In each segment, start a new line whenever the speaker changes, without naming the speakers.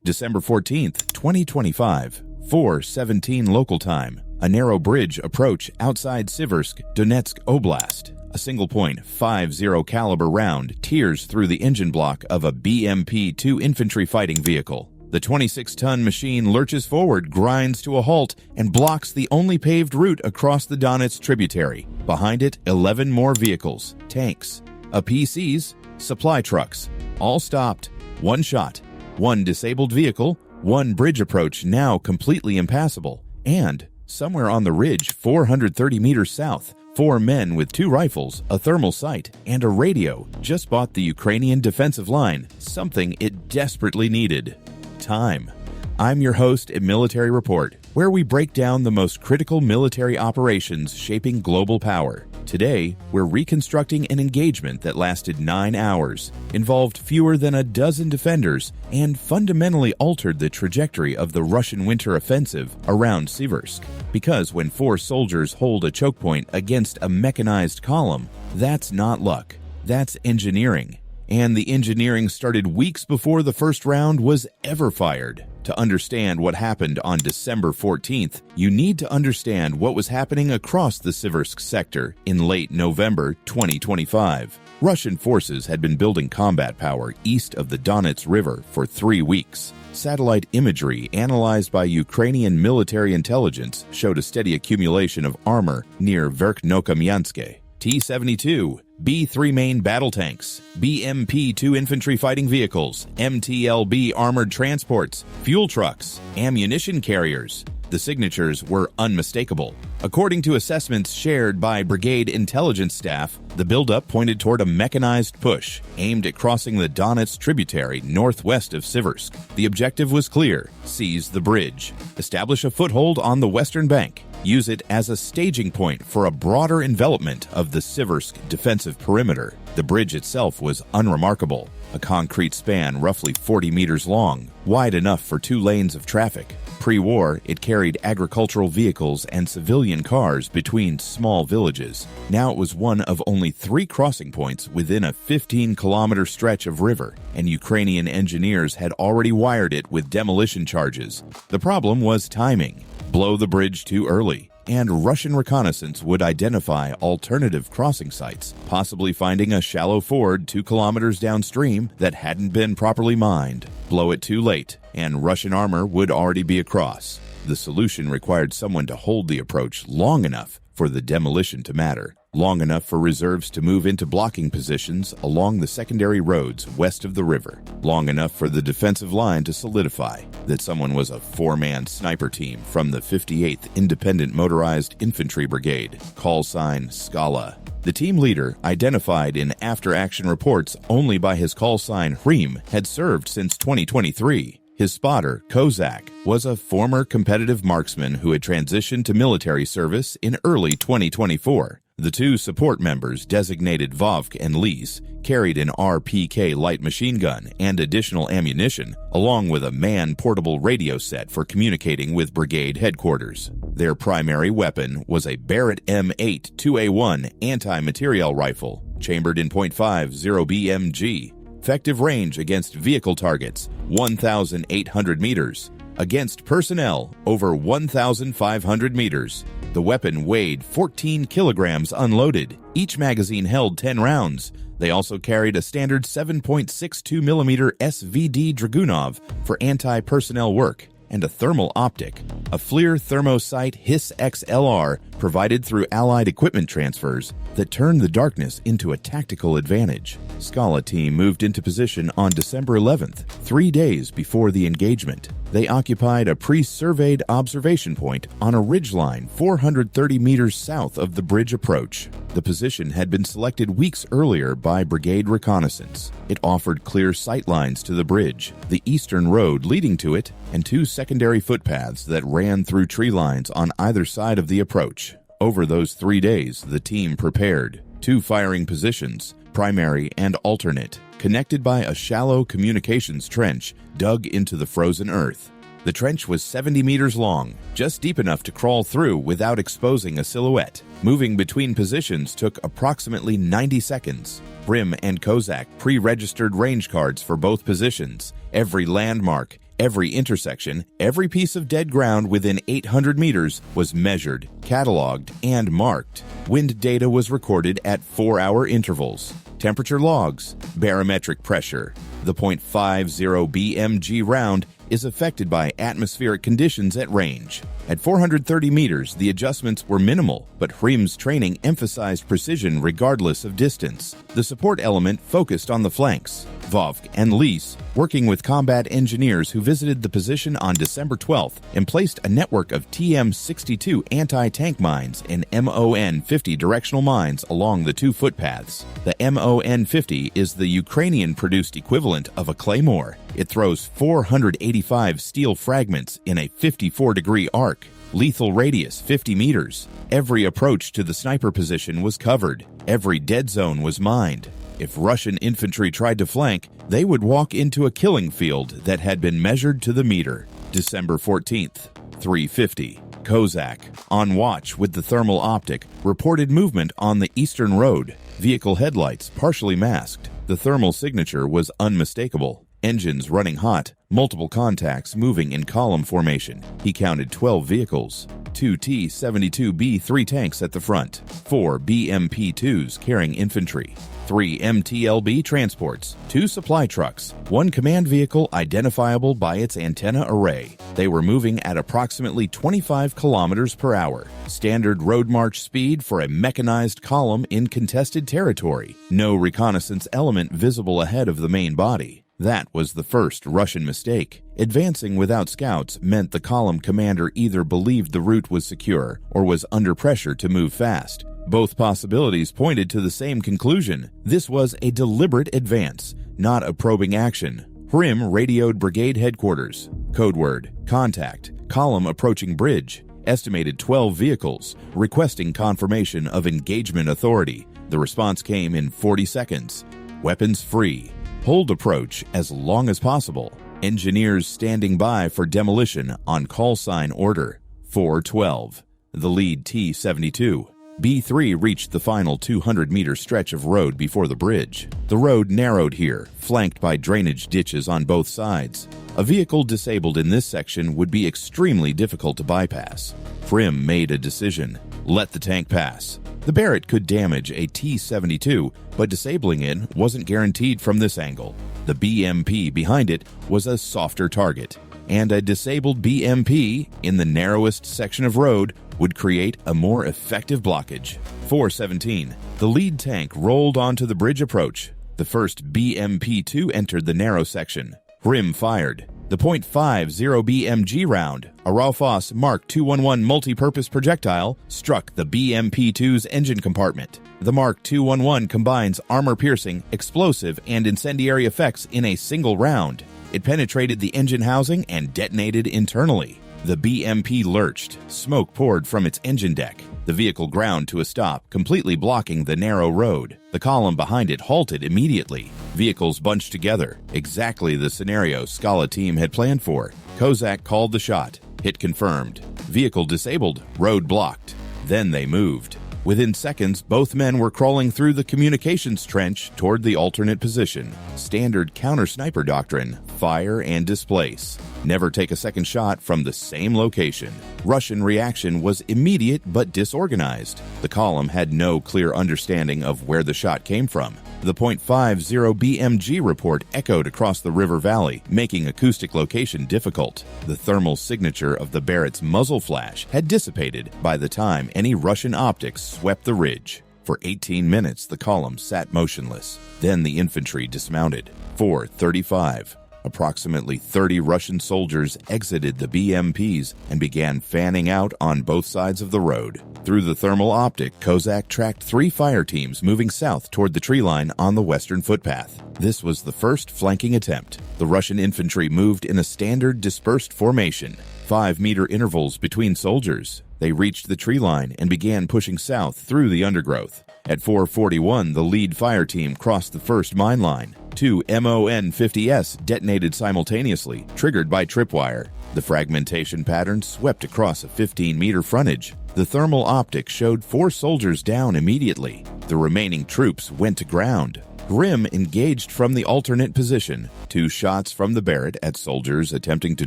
December 14th, 2025, 4:17 local time. A narrow bridge approach outside Siversk, Donetsk Oblast. A single point .50 caliber round tears through the engine block of a BMP-2 infantry fighting vehicle. The 26-ton machine lurches forward, grinds to a halt, and blocks the only paved route across the Donetsk tributary. Behind it, 11 more vehicles, tanks, APCs, supply trucks, all stopped. One shot, one disabled vehicle, one bridge approach now completely impassable, and somewhere on the ridge 430 meters south, 4 men with 2 rifles, a thermal sight, and a radio just bought the Ukrainian defensive line, something it desperately needed. Time. I'm your host at Military Report, where we break down the most critical military operations shaping global power. Today, we're reconstructing an engagement that lasted 9 hours, involved fewer than a dozen defenders, and fundamentally altered the trajectory of the Russian winter offensive around Siversk. Because when 4 soldiers hold a chokepoint against a mechanized column, that's not luck, that's engineering. And the engineering started weeks before the first round was ever fired. To understand what happened on December 14th, you need to understand what was happening across the Siversk sector in late November 2025. Russian forces had been building combat power east of the Donetsk River for 3 weeks. Satellite imagery analyzed by Ukrainian military intelligence showed a steady accumulation of armor near Verkhnokamianske. T-72, B-3 main battle tanks, BMP-2 infantry fighting vehicles, MTLB armored transports, fuel trucks, ammunition carriers. The signatures were unmistakable. According to assessments shared by brigade intelligence staff, the buildup pointed toward a mechanized push aimed at crossing the Donetsk tributary northwest of Siversk. The objective was clear: seize the bridge, establish a foothold on the western bank, use it as a staging point for a broader envelopment of the Siversk defensive perimeter. The bridge itself was unremarkable, a concrete span roughly 40 meters long, wide enough for 2 lanes of traffic. Pre-war, it carried agricultural vehicles and civilian cars between small villages. Now it was one of only 3 crossing points within a 15-kilometer stretch of river, and Ukrainian engineers had already wired it with demolition charges. The problem was timing. Blow the bridge too early, and Russian reconnaissance would identify alternative crossing sites, possibly finding a shallow ford 2 kilometers downstream that hadn't been properly mined. Blow it too late, and Russian armor would already be across. The solution required someone to hold the approach long enough for the demolition to matter, long enough for reserves to move into blocking positions along the secondary roads west of the river, long enough for the defensive line to solidify that someone was a 4-man sniper team from the 58th Independent Motorized Infantry Brigade, call sign Scala. The team leader, identified in after-action reports only by his call sign Hrim, had served since 2023. His spotter, Kozak, was a former competitive marksman who had transitioned to military service in early 2024. The 2 support members, designated Vovk and Lise, carried an RPK light machine gun and additional ammunition, along with a man-portable radio set for communicating with brigade headquarters. Their primary weapon was a Barrett M82A1 anti-materiel rifle, chambered in .50 BMG. Effective range against vehicle targets, 1,800 meters. Against personnel, over 1,500 meters. The weapon weighed 14 kilograms unloaded. Each magazine held 10 rounds. They also carried a standard 7.62 millimeter SVD Dragunov for anti-personnel work, and a thermal optic, a FLIR Thermosight HISS XLR provided through Allied equipment transfers that turned the darkness into a tactical advantage. Scala team moved into position on December 11th, 3 days before the engagement. They occupied a pre-surveyed observation point on a ridgeline 430 meters south of the bridge approach. The position had been selected weeks earlier by brigade reconnaissance. It offered clear sight lines to the bridge, the eastern road leading to it, and 2 secondary footpaths that ran through tree lines on either side of the approach. Over those 3 days, the team prepared 2 firing positions, primary and alternate, connected by a shallow communications trench dug into the frozen earth. The trench was 70 meters long, just deep enough to crawl through without exposing a silhouette. Moving between positions took approximately 90 seconds. Brim and Kozak pre-registered range cards for both positions. Every landmark, every intersection, every piece of dead ground within 800 meters was measured, cataloged, and marked. Wind data was recorded at 4-hour intervals. Temperature logs, barometric pressure. The .50 BMG round is affected by atmospheric conditions at range. At 430 meters, the adjustments were minimal, but Hrim's training emphasized precision regardless of distance. The support element focused on the flanks. Vovk and Lys, working with combat engineers who visited the position on December 12th, emplaced a network of TM-62 anti-tank mines and MON-50 directional mines along the 2 footpaths. The MON-50 is the Ukrainian-produced equivalent of a claymore. It throws 485 steel fragments in a 54-degree arc. Lethal radius 50 meters. Every approach to the sniper position was covered. Every dead zone was mined. If Russian infantry tried to flank, they would walk into a killing field that had been measured to the meter. December 14th, 3:50. Kozak, on watch with the thermal optic, reported movement on the eastern road. Vehicle headlights partially masked. The thermal signature was unmistakable. Engines running hot, multiple contacts moving in column formation. He counted 12 vehicles. 2 T-72B3 tanks at the front, 4 BMP-2s carrying infantry, 3 MTLB transports, 2 supply trucks, 1 command vehicle identifiable by its antenna array. They were moving at approximately 25 kilometers per hour. Standard road march speed for a mechanized column in contested territory. No reconnaissance element visible ahead of the main body. That was the first Russian mistake. Advancing without scouts meant the column commander either believed the route was secure or was under pressure to move fast. Both possibilities pointed to the same conclusion. This was a deliberate advance, not a probing action. Hrim radioed brigade headquarters. Code word, contact, column approaching bridge. Estimated 12 vehicles, requesting confirmation of engagement authority. The response came in 40 seconds. Weapons free. Hold approach as long as possible. Engineers standing by for demolition on call sign order. 4:12. The lead T-72. B-3 reached the final 200-meter stretch of road before the bridge. The road narrowed here, flanked by drainage ditches on both sides. A vehicle disabled in this section would be extremely difficult to bypass. Hrim made a decision. Let the tank pass. The Barrett could damage a T-72, but disabling it wasn't guaranteed from this angle. The BMP behind it was a softer target, and a disabled BMP in the narrowest section of road would create a more effective blockage. 4:17. The lead tank rolled onto the bridge approach. The first BMP-2 entered the narrow section. Hrim fired. The .50 BMG round, a Raufoss Mark 211 multi-purpose projectile, struck the BMP-2's engine compartment. The Mark 211 combines armor-piercing, explosive, and incendiary effects in a single round. It penetrated the engine housing and detonated internally. The BMP lurched. Smoke poured from its engine deck. The vehicle ground to a stop, completely blocking the narrow road. The column behind it halted immediately. Vehicles bunched together. Exactly the scenario Scala team had planned for. Kozak called the shot. Hit confirmed. Vehicle disabled. Road blocked. Then they moved. Within seconds, both men were crawling through the communications trench toward the alternate position. Standard counter-sniper doctrine, fire and displace. Never take a second shot from the same location. Russian reaction was immediate but disorganized. The column had no clear understanding of where the shot came from. The .50 BMG report echoed across the river valley, making acoustic location difficult. The thermal signature of the Barrett's muzzle flash had dissipated by the time any Russian optics swept the ridge. For 18 minutes, the column sat motionless. Then the infantry dismounted. 4:35. Approximately 30 Russian soldiers exited the BMPs and began fanning out on both sides of the road. Through the thermal optic, Kozak tracked 3 fire teams moving south toward the tree line on the western footpath. This was the first flanking attempt. The Russian infantry moved in a standard dispersed formation, 5-meter intervals between soldiers. They reached the tree line and began pushing south through the undergrowth. At 4:41, the lead fire team crossed the first mine line. 2 MON-50S detonated simultaneously, triggered by tripwire. The fragmentation pattern swept across a 15-meter frontage. The thermal optic showed 4 soldiers down immediately. The remaining troops went to ground. Grimm engaged from the alternate position, 2 shots from the Barrett at soldiers attempting to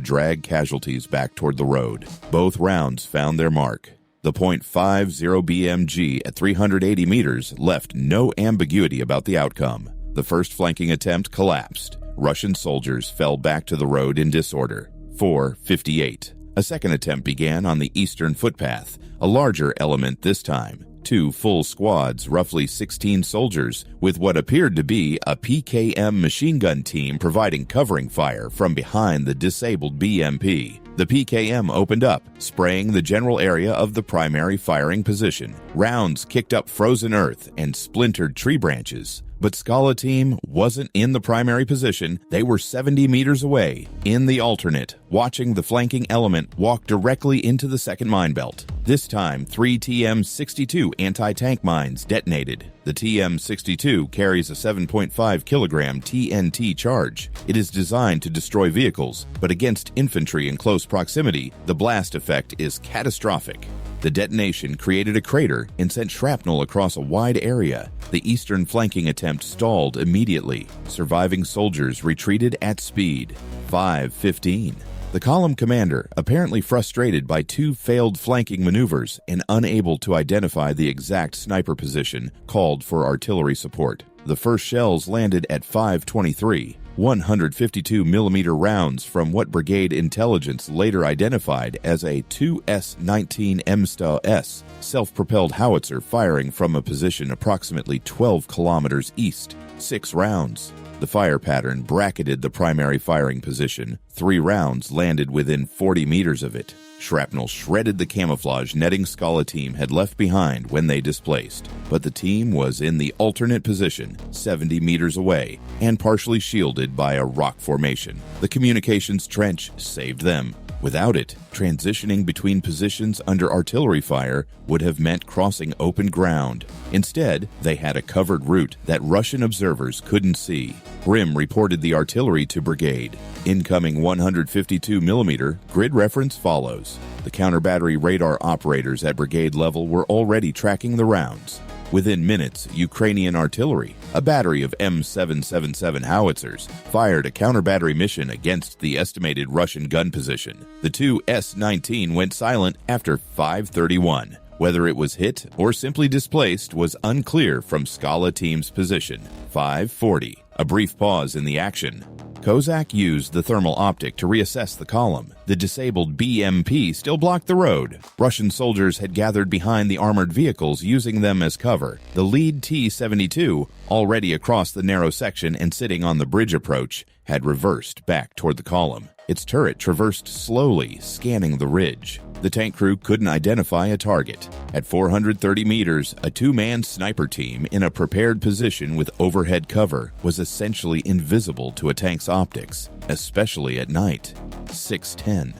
drag casualties back toward the road. Both rounds found their mark. The .50 BMG at 380 meters left no ambiguity about the outcome. The first flanking attempt collapsed. Russian soldiers fell back to the road in disorder. 4:58. A second attempt began on the eastern footpath, a larger element this time. 2 full squads, roughly 16 soldiers, with what appeared to be a PKM machine gun team providing covering fire from behind the disabled BMP. The PKM opened up, spraying the general area of the primary firing position. Rounds kicked up frozen earth and splintered tree branches. But Scala team wasn't in the primary position. They were 70 meters away, in the alternate, watching the flanking element walk directly into the second mine belt. This time, 3 TM-62 anti-tank mines detonated. The TM-62 carries a 7.5 kilogram TNT charge. It is designed to destroy vehicles, but against infantry in close proximity, the blast effect is catastrophic. The detonation created a crater and sent shrapnel across a wide area. The eastern flanking attempt stalled immediately. Surviving soldiers retreated at speed. 5:15. The column commander, apparently frustrated by 2 failed flanking maneuvers and unable to identify the exact sniper position, called for artillery support. The first shells landed at 5:23. 152mm rounds from what brigade intelligence later identified as a 2S-19 MSTA-S self-propelled howitzer firing from a position approximately 12 kilometers east. 6 rounds. The fire pattern bracketed the primary firing position. 3 rounds landed within 40 meters of it. Shrapnel shredded the camouflage netting Scala team had left behind when they displaced, but the team was in the alternate position, 70 meters away, and partially shielded by a rock formation. The communications trench saved them. Without it, transitioning between positions under artillery fire would have meant crossing open ground. Instead, they had a covered route that Russian observers couldn't see. Grimm reported the artillery to brigade. Incoming 152mm grid reference follows. The counter-battery radar operators at brigade level were already tracking the rounds. Within minutes, Ukrainian artillery, a battery of M777 howitzers, fired a counter-battery mission against the estimated Russian gun position. The 2 S-19 went silent after 5:31. Whether it was hit or simply displaced was unclear from Scala team's position. 5:40. A brief pause in the action. Kozak used the thermal optic to reassess the column. The disabled BMP still blocked the road. Russian soldiers had gathered behind the armored vehicles, using them as cover. The lead T-72, already across the narrow section and sitting on the bridge approach, had reversed back toward the column. Its turret traversed slowly, scanning the ridge. The tank crew couldn't identify a target. At 430 meters, a 2-man sniper team in a prepared position with overhead cover was essentially invisible to a tank's optics, especially at night. 6:10.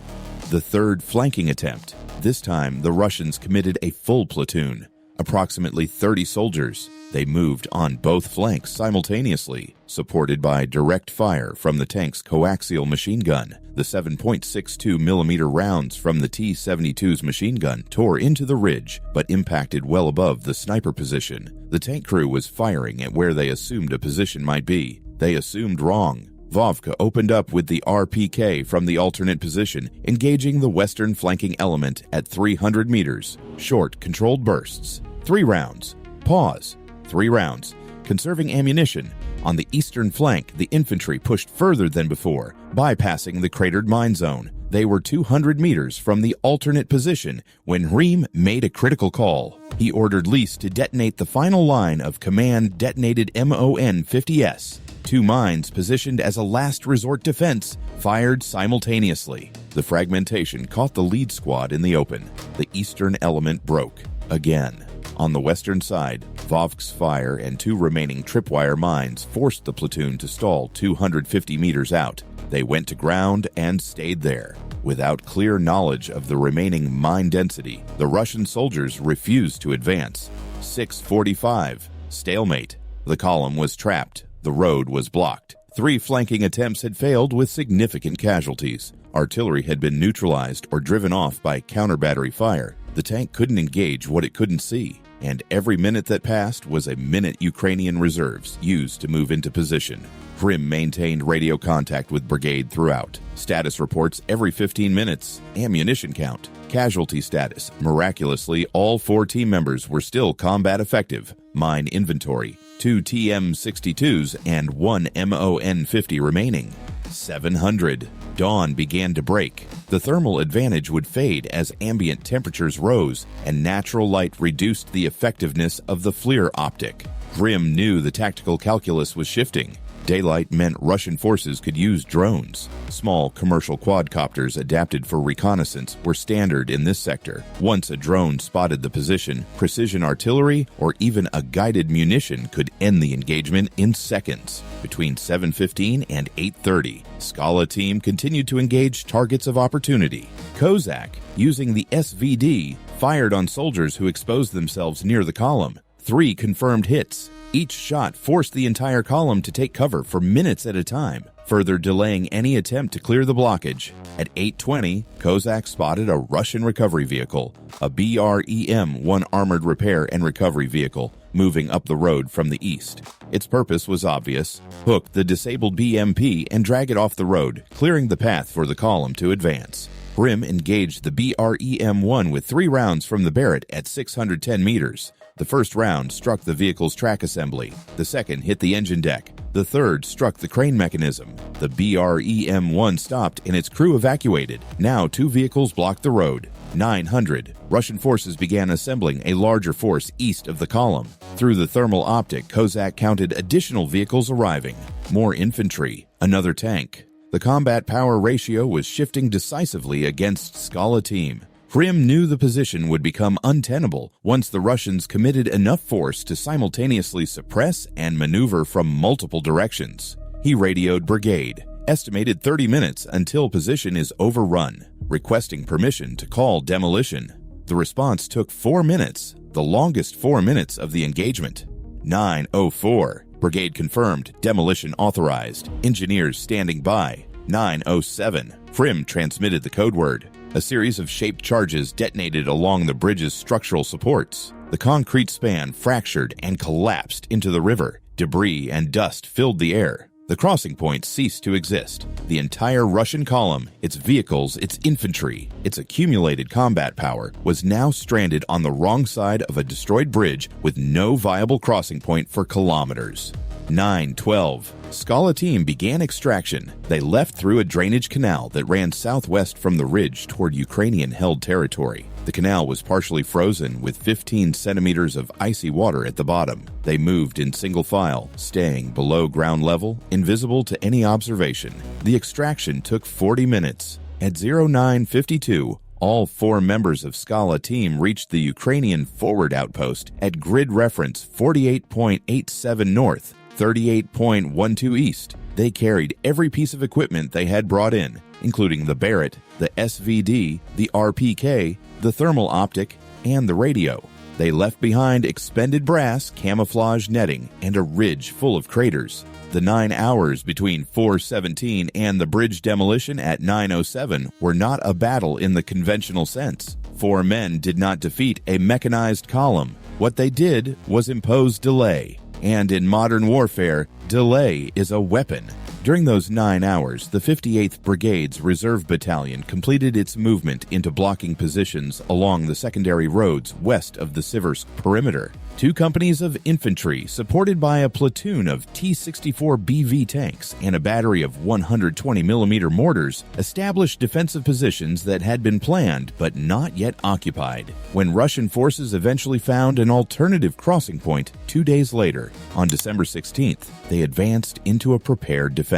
The third flanking attempt. This time, the Russians committed a full platoon, approximately 30 soldiers. They moved on both flanks simultaneously, supported by direct fire from the tank's coaxial machine gun. The 7.62mm rounds from the T-72's machine gun tore into the ridge, but impacted well above the sniper position. The tank crew was firing at where they assumed a position might be. They assumed wrong. Vovka opened up with the RPK from the alternate position, engaging the western flanking element at 300 meters. Short, controlled bursts. 3 rounds. Pause. 3 rounds. Conserving ammunition. On the eastern flank, the infantry pushed further than before, bypassing the cratered mine zone. They were 200 meters from the alternate position when Riem made a critical call. He ordered Lys to detonate the final line of command-detonated MON-50S. 2 mines positioned as a last resort defense fired simultaneously. The fragmentation caught the lead squad in the open. The eastern element broke again. On the western side, Vovk's fire and 2 remaining tripwire mines forced the platoon to stall 250 meters out. They went to ground and stayed there. Without clear knowledge of the remaining mine density, the Russian soldiers refused to advance. 6:45. Stalemate. The column was trapped. The road was blocked. 3 flanking attempts had failed with significant casualties. Artillery had been neutralized or driven off by counter-battery fire. The tank couldn't engage what it couldn't see, and every minute that passed was a minute Ukrainian reserves used to move into position. Krim maintained radio contact with brigade throughout. Status reports every 15 minutes. Ammunition count. Casualty status. Miraculously, all 4 team members were still combat effective. Mine inventory. 2 TM-62s and 1 MON-50 remaining. 700. Dawn began to break. The thermal advantage would fade as ambient temperatures rose, and natural light reduced the effectiveness of the FLIR optic. Krim knew the tactical calculus was shifting. Daylight meant Russian forces could use drones. Small commercial quadcopters adapted for reconnaissance were standard in this sector. Once a drone spotted the position, precision artillery or even a guided munition could end the engagement in seconds. Between 7:15 and 8:30, Scala team continued to engage targets of opportunity. Kozak, using the SVD, fired on soldiers who exposed themselves near the column. 3 confirmed hits. Each shot forced the entire column to take cover for minutes at a time, further delaying any attempt to clear the blockage. At 8:20, Kozak spotted a Russian recovery vehicle, a BREM-1 armored repair and recovery vehicle, moving up the road from the east. Its purpose was obvious: hook the disabled BMP and drag it off the road, clearing the path for the column to advance. Krim engaged the BREM-1 with 3 rounds from the Barrett at 610 meters. The first round struck the vehicle's track assembly. The second hit the engine deck. The third struck the crane mechanism. The BREM-1 stopped and its crew evacuated. Now 2 vehicles blocked the road. 900. Russian forces began assembling a larger force east of the column. Through the thermal optic, Kozak counted additional vehicles arriving. More infantry. Another tank. The combat power ratio was shifting decisively against Scala team. Krim knew the position would become untenable once the Russians committed enough force to simultaneously suppress and maneuver from multiple directions. He radioed brigade. Estimated 30 minutes until position is overrun, requesting permission to call demolition. The response took 4 minutes, the longest 4 minutes of the engagement. 9:04. Brigade confirmed. Demolition authorized. Engineers standing by. 9:07. Krim transmitted the code word. A series of shaped charges detonated along the bridge's structural supports. The concrete span fractured and collapsed into the river. Debris and dust filled the air. The crossing point ceased to exist. The entire Russian column, its vehicles, its infantry, its accumulated combat power, was now stranded on the wrong side of a destroyed bridge with no viable crossing point for kilometers. 9:12. Scala team began extraction. They left through a drainage canal that ran southwest from the ridge toward Ukrainian-held territory. The canal was partially frozen with 15 centimeters of icy water at the bottom. They moved in single file, staying below ground level, invisible to any observation. The extraction took 40 minutes. At 09:52, all 4 members of Scala team reached the Ukrainian forward outpost at grid reference 48.87 north, 38.12 east. They carried every piece of equipment they had brought in, including the Barrett, the SVD, the RPK, the thermal optic, and the radio. They left behind expended brass, camouflage netting, and a ridge full of craters. The 9 hours between 4:17 and the bridge demolition at 9:07 were not a battle in the conventional sense. 4 men did not defeat a mechanized column. What they did was impose delay. And in modern warfare, delay is a weapon. During those 9 hours, the 58th Brigade's Reserve Battalion completed its movement into blocking positions along the secondary roads west of the Siversk perimeter. 2 companies of infantry, supported by a platoon of T-64 BV tanks and a battery of 120mm mortars, established defensive positions that had been planned but not yet occupied. When Russian forces eventually found an alternative crossing point 2 days later, on December 16th, they advanced into a prepared defense.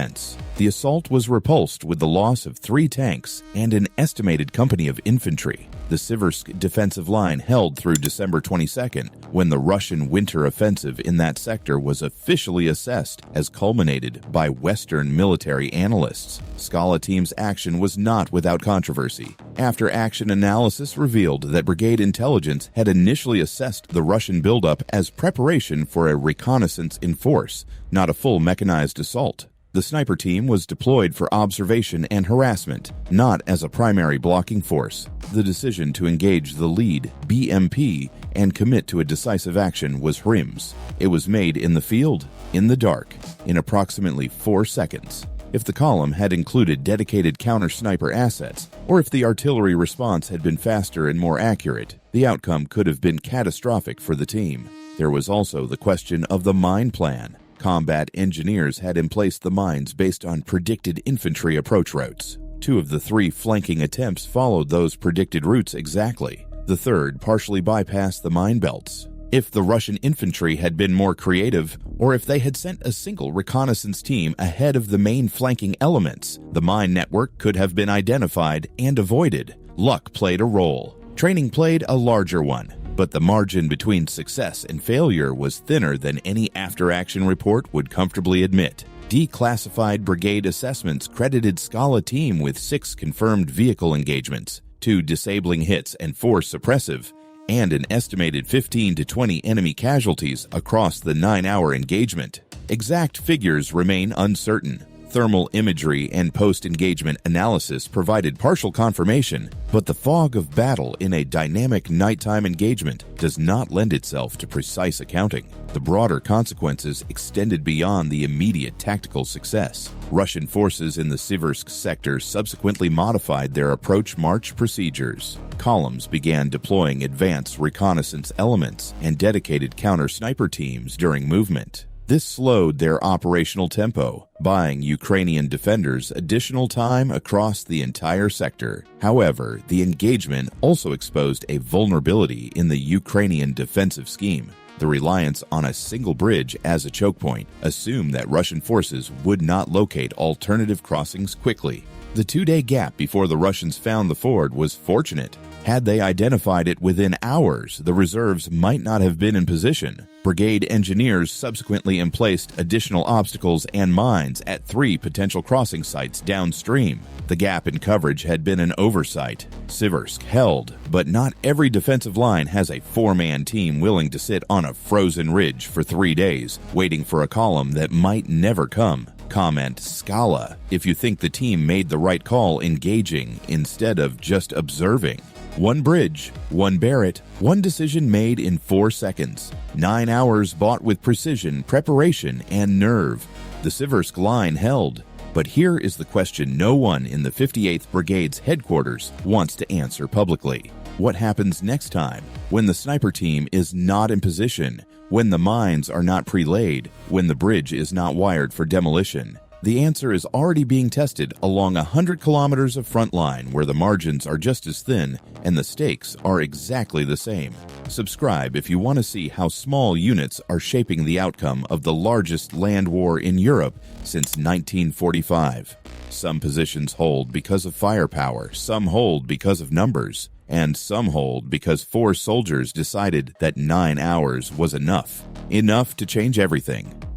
The assault was repulsed with the loss of 3 tanks and an estimated company of infantry. The Siversk defensive line held through December 22nd, when the Russian winter offensive in that sector was officially assessed as culminated by Western military analysts. Scala team's action was not without controversy. After-action analysis revealed that brigade intelligence had initially assessed the Russian buildup as preparation for a reconnaissance in force, not a full mechanized assault. The sniper team was deployed for observation and harassment, not as a primary blocking force. The decision to engage the lead, BMP, and commit to a decisive action was Hrim's. It was made in the field, in the dark, in approximately 4 seconds. If the column had included dedicated counter-sniper assets, or if the artillery response had been faster and more accurate, the outcome could have been catastrophic for the team. There was also the question of the mine plan. Combat engineers had emplaced the mines based on predicted infantry approach routes. 2 of the 3 flanking attempts followed those predicted routes exactly. The third partially bypassed the mine belts. If the Russian infantry had been more creative, or if they had sent a single reconnaissance team ahead of the main flanking elements, the mine network could have been identified and avoided. Luck played a role. Training played a larger one. But the margin between success and failure was thinner than any after-action report would comfortably admit. Declassified brigade assessments credited Scala team with 6 confirmed vehicle engagements, 2 disabling hits and 4 suppressive, and an estimated 15 to 20 enemy casualties across the 9-hour engagement. Exact figures remain uncertain. Thermal imagery and post-engagement analysis provided partial confirmation, but the fog of battle in a dynamic nighttime engagement does not lend itself to precise accounting. The broader consequences extended beyond the immediate tactical success. Russian forces in the Siversk sector subsequently modified their approach march procedures. Columns began deploying advanced reconnaissance elements and dedicated counter-sniper teams during movement. This slowed their operational tempo, buying Ukrainian defenders additional time across the entire sector. However, the engagement also exposed a vulnerability in the Ukrainian defensive scheme. The reliance on a single bridge as a chokepoint assumed that Russian forces would not locate alternative crossings quickly. The 2-day gap before the Russians found the ford was fortunate. Had they identified it within hours, the reserves might not have been in position. Brigade engineers subsequently emplaced additional obstacles and mines at 3 potential crossing sites downstream. The gap in coverage had been an oversight. Siversk held, but not every defensive line has a 4-man team willing to sit on a frozen ridge for 3 days, waiting for a column that might never come. Comment Scala if you think the team made the right call engaging instead of just observing. 1 bridge, 1 Barrett, 1 decision made in 4 seconds. 9 hours bought with precision, preparation, and nerve. The Siversk line held. But here is the question no one in the 58th Brigade's headquarters wants to answer publicly. What happens next time? When the sniper team is not in position, when the mines are not pre-laid, when the bridge is not wired for demolition? The answer is already being tested along 100 kilometers of front line where the margins are just as thin and the stakes are exactly the same. Subscribe if you want to see how small units are shaping the outcome of the largest land war in Europe since 1945. Some positions hold because of firepower, some hold because of numbers, and some hold because 4 soldiers decided that 9 hours was enough. Enough to change everything.